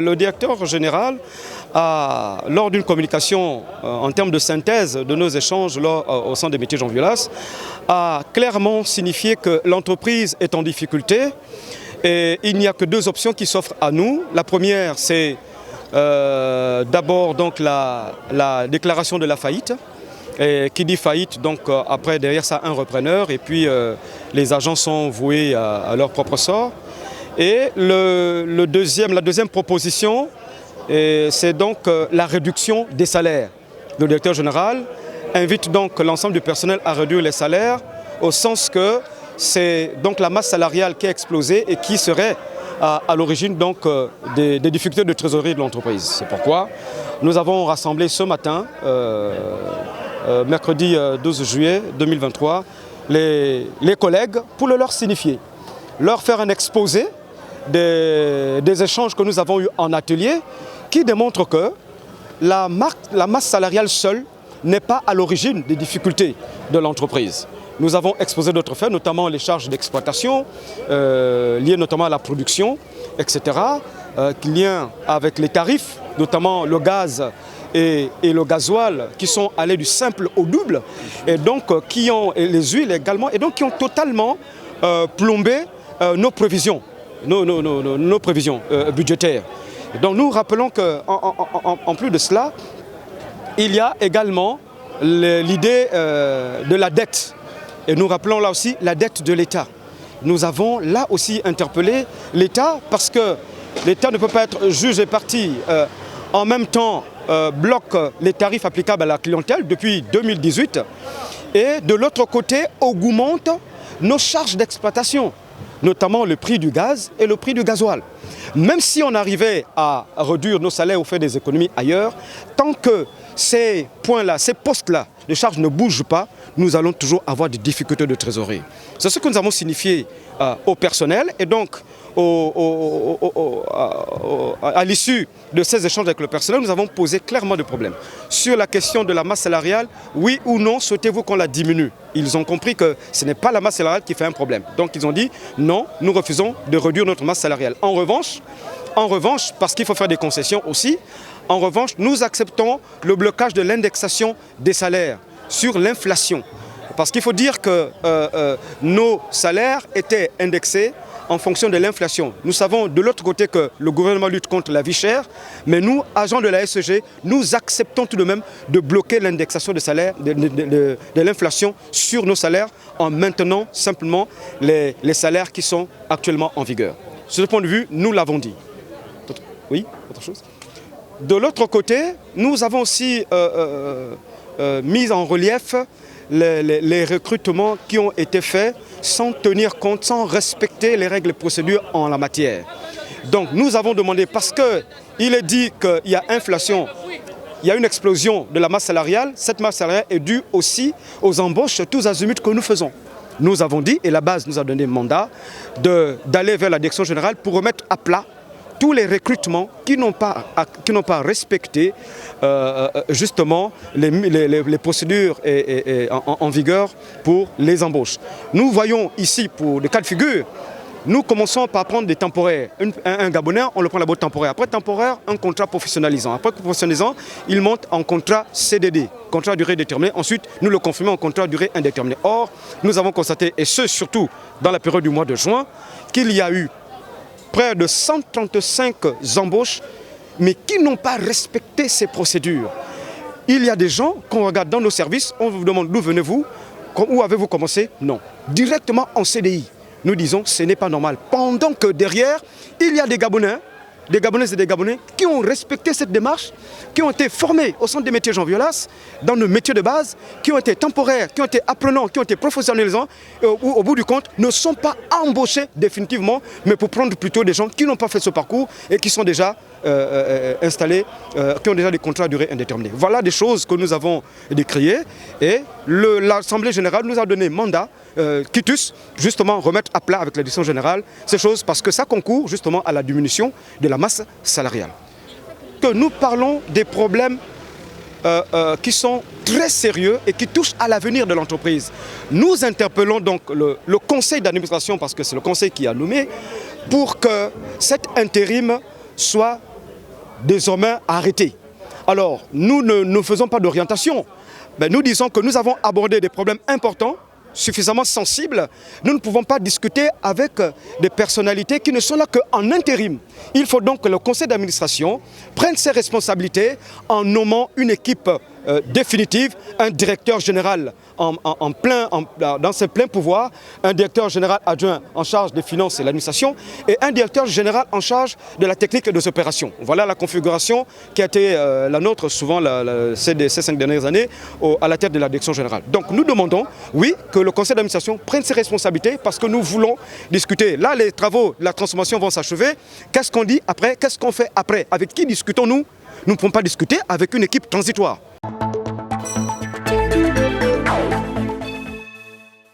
le directeur général a, lors d'une communication en termes de synthèse de nos échanges au sein des métiers Jean Violas, a clairement signifié que l'entreprise est en difficulté et il n'y a que deux options qui s'offrent à nous. La première, c'est d'abord donc la déclaration de la faillite. Et qui dit faillite, donc après derrière ça un repreneur et puis les agents sont voués à leur propre sort. Et la deuxième proposition, c'est donc la réduction des salaires. Le directeur général invite donc l'ensemble du personnel à réduire les salaires au sens que c'est donc la masse salariale qui a explosé et qui serait à l'origine donc des difficultés de trésorerie de l'entreprise. C'est pourquoi nous avons rassemblé ce matin, mercredi 12 juillet 2023, les collègues pour le leur signifier, leur faire un exposé des échanges que nous avons eus en atelier qui démontrent que la masse salariale seule n'est pas à l'origine des difficultés de l'entreprise. Nous avons exposé d'autres faits, notamment les charges d'exploitation, liées notamment à la production, etc., liées avec les tarifs, notamment le gaz et le gasoil, qui sont allés du simple au double, et donc et les huiles également, et donc qui ont totalement plombé nos prévisions, nos prévisions budgétaires. Et donc nous rappelons qu'en plus de cela, il y a également l'idée de la dette. Et nous rappelons là aussi la dette de l'État. Nous avons là aussi interpellé l'État parce que l'État ne peut pas être juge et partie en même temps bloque les tarifs applicables à la clientèle depuis 2018 et de l'autre côté augmente nos charges d'exploitation, notamment le prix du gaz et le prix du gasoil. Même si on arrivait à réduire nos salaires ou faire des économies ailleurs, tant que ces points-là, ces postes-là de charges ne bougent pas, nous allons toujours avoir des difficultés de trésorerie. C'est ce que nous avons signifié au personnel et donc à l'issue de ces échanges avec le personnel, nous avons posé clairement des problèmes. Sur la question de la masse salariale, oui ou non, souhaitez-vous qu'on la diminue? Ils ont compris que ce n'est pas la masse salariale qui fait un problème. Donc ils ont dit non, nous refusons de réduire notre masse salariale. En revanche, parce qu'il faut faire des concessions aussi, en revanche, nous acceptons le blocage de l'indexation des salaires sur l'inflation. Parce qu'il faut dire que nos salaires étaient indexés en fonction de l'inflation. Nous savons de l'autre côté que le gouvernement lutte contre la vie chère, mais nous, agents de la SEG, nous acceptons tout de même de bloquer l'indexation des salaires, de l'inflation sur nos salaires en maintenant simplement les salaires qui sont actuellement en vigueur. Sur ce point de vue, nous l'avons dit. Oui, autre chose? De l'autre côté, nous avons aussi mis en relief les recrutements qui ont été faits sans tenir compte, sans respecter les règles et procédures en la matière. Donc nous avons demandé, parce qu'il est dit qu'il y a inflation, il y a une explosion de la masse salariale, cette masse salariale est due aussi aux embauches tous azimuts que nous faisons. Nous avons dit, et la base nous a donné mandat, d'aller vers la direction générale pour remettre à plat tous les recrutements qui n'ont pas respecté justement les procédures en vigueur pour les embauches. Nous voyons ici, pour des cas de figure, nous commençons par prendre des temporaires. Un Gabonais, on le prend d'abord temporaire. Après temporaire, un contrat professionnalisant. Après professionnalisant, il monte en contrat CDD, contrat à durée déterminée. Ensuite, nous le confirmons en contrat à durée indéterminée. Or, nous avons constaté, et ce surtout dans la période du mois de juin, qu'il y a eu près de 135 embauches, mais qui n'ont pas respecté ces procédures. Il y a des gens qu'on regarde dans nos services, on vous demande d'où venez-vous, où avez-vous commencé? Non. Directement en CDI. Nous disons ce n'est pas normal. Pendant que derrière, il y a des Gabonais, des Gabonaises et des Gabonais qui ont respecté cette démarche, qui ont été formés au centre des métiers Jean Violas, dans nos métiers de base, qui ont été temporaires, qui ont été apprenants, qui ont été professionnalisants, ou au bout du compte, ne sont pas embauchés définitivement, mais pour prendre plutôt des gens qui n'ont pas fait ce parcours et qui sont déjà installés, qui ont déjà des contrats à durée indéterminée. Voilà des choses que nous avons décriées et l'Assemblée générale nous a donné mandat, quitus, justement remettre à plat avec la direction générale ces choses parce que ça concourt justement à la diminution de la masse salariale. Que nous parlons des problèmes qui sont très sérieux et qui touchent à l'avenir de l'entreprise. Nous interpellons donc le conseil d'administration, parce que c'est le conseil qui a nommé, pour que cet intérim soit désormais arrêté. Alors, nous ne faisons pas d'orientation. Nous disons que nous avons abordé des problèmes importants, suffisamment sensibles. Nous ne pouvons pas discuter avec des personnalités qui ne sont là qu'en intérim. Il faut donc que le conseil d'administration prenne ses responsabilités en nommant une équipe définitive, un directeur général dans ses pleins pouvoirs, un directeur général adjoint en charge des finances et l'administration et un directeur général en charge de la technique et des opérations. Voilà la configuration qui a été la nôtre souvent ces 5 dernières années à la tête de la direction générale. Donc nous demandons, oui, que le conseil d'administration prenne ses responsabilités parce que nous voulons discuter. Là, les travaux de la transformation vont s'achever. Qu'est-ce qu'on dit après? Qu'est-ce qu'on fait après? Avec qui discutons-nous? Nous ne pouvons pas discuter avec une équipe transitoire.